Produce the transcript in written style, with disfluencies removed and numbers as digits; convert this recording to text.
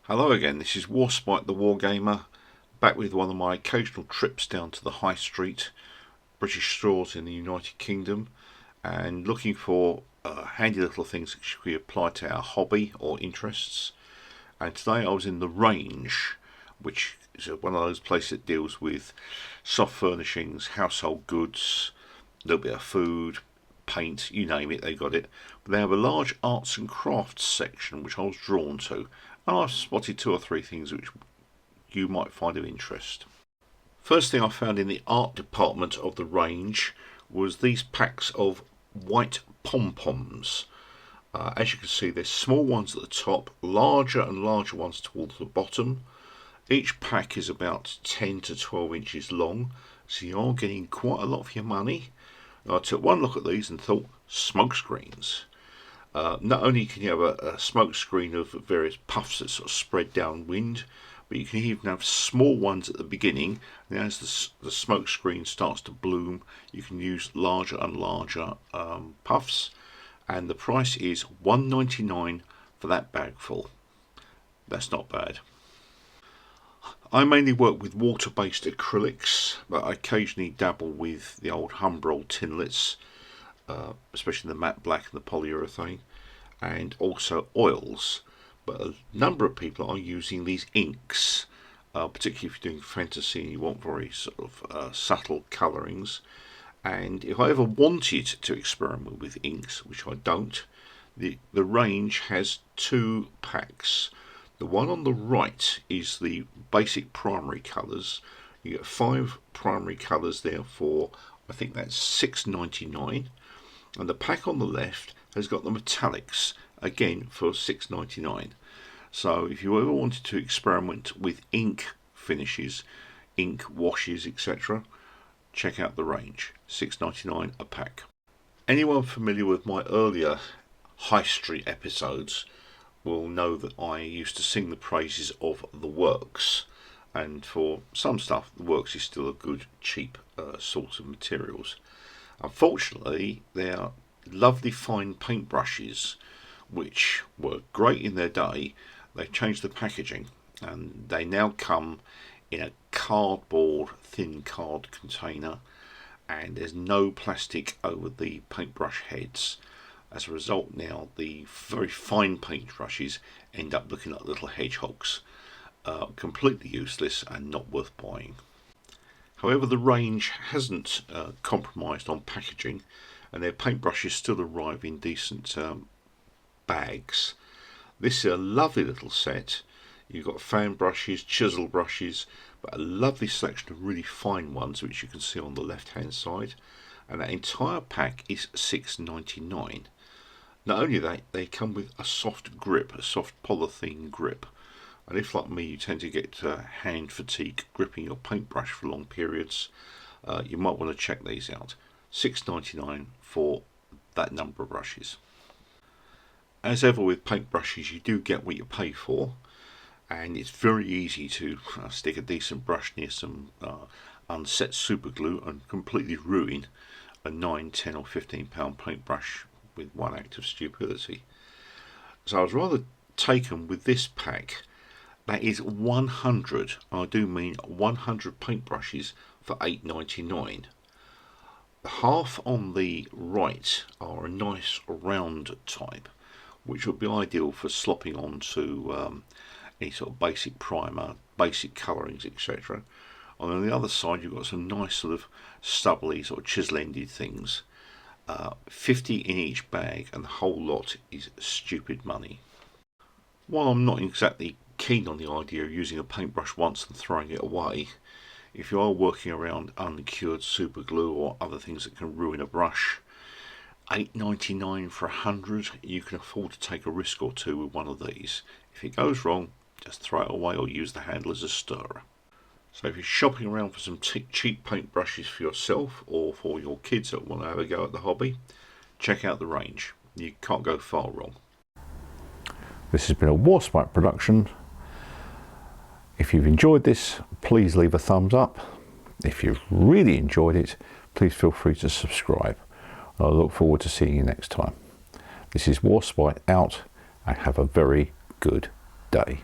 Hello again, this is Warspite the Wargamer, back with one of my occasional trips down to the High Street, British stores in the United Kingdom, and looking for handy little things that should be applied to our hobby or interests. And today I was in the Range, which is one of those places that deals with soft furnishings, household goods, a little bit of food, paint, you name it, they got it. But they have a large arts and crafts section which I was drawn to, and I've spotted two or three things which you might find of interest. First thing I found in the art department of the Range was these packs of white pom-poms. As you can see, there's small ones at the top, larger and larger ones towards the bottom. Each pack is about 10 to 12 inches long, so you are getting quite a lot for your money. I took one look at these and thought, smoke screens. Not only can you have a smoke screen of various puffs that sort of spread downwind, but you can even have small ones at the beginning, and as the smoke screen starts to bloom, you can use larger and larger puffs, and the price is £1.99 for that bagful. That's not bad. I mainly work with water-based acrylics, but I occasionally dabble with the old Humbrol tinlets, especially the matte black and the polyurethane, and also oils. But a number of people are using these inks, particularly if you're doing fantasy and you want very sort of subtle colourings. And if I ever wanted to experiment with inks, which I don't, the Range has two packs. The one on the right is the basic primary colours. You get 5 primary colours there for, I think that's £6.99. And the pack on the left has got the metallics, again for £6.99. So if you ever wanted to experiment with ink finishes, ink washes, etc., check out the Range. £6.99 a pack. Anyone familiar with my earlier High Street episodes will know that I used to sing the praises of the Works, and for some stuff the Works is still a good cheap source of materials. Unfortunately, there are lovely fine paintbrushes which were great in their day. They've changed the packaging and they now come in a cardboard thin card container, and there's no plastic over the paintbrush heads. As a result, now the very fine paintbrushes end up looking like little hedgehogs. Completely useless and not worth buying. However, the Range hasn't compromised on packaging, and their paintbrushes still arrive in decent bags. This is a lovely little set. You've got fan brushes, chisel brushes, but a lovely selection of really fine ones which you can see on the left hand side, and that entire pack is £6.99. Not only that, they come with a soft grip, a soft polythene grip, and if like me you tend to get hand fatigue gripping your paintbrush for long periods, you might want to check these out. £6.99 for that number of brushes. As ever with paintbrushes, you do get what you pay for, and it's very easy to stick a decent brush near some unset super glue and completely ruin a £9, £10 or £15 paintbrush with one act of stupidity. So I was rather taken with this pack. That is 100, I do mean 100 paintbrushes for £8.99. The half on the right are a nice round type, which would be ideal for slopping onto any sort of basic primer, basic colourings, etc. And on the other side you've got some nice sort of stubbly sort of chisel-ended things. 50 in each bag, and the whole lot is stupid money. While I'm not exactly keen on the idea of using a paintbrush once and throwing it away, if you are working around uncured super glue or other things that can ruin a brush, £8.99 for 100, you can afford to take a risk or two with one of these. If it goes wrong, just throw it away or use the handle as a stirrer. So if you're shopping around for some cheap paintbrushes for yourself or for your kids that want to have a go at the hobby, check out the Range. You can't go far wrong. This has been a Warspite production. If you've enjoyed this, please leave a thumbs up. If you've really enjoyed it, please feel free to subscribe. I look forward to seeing you next time. This is Warspite out, and have a very good day.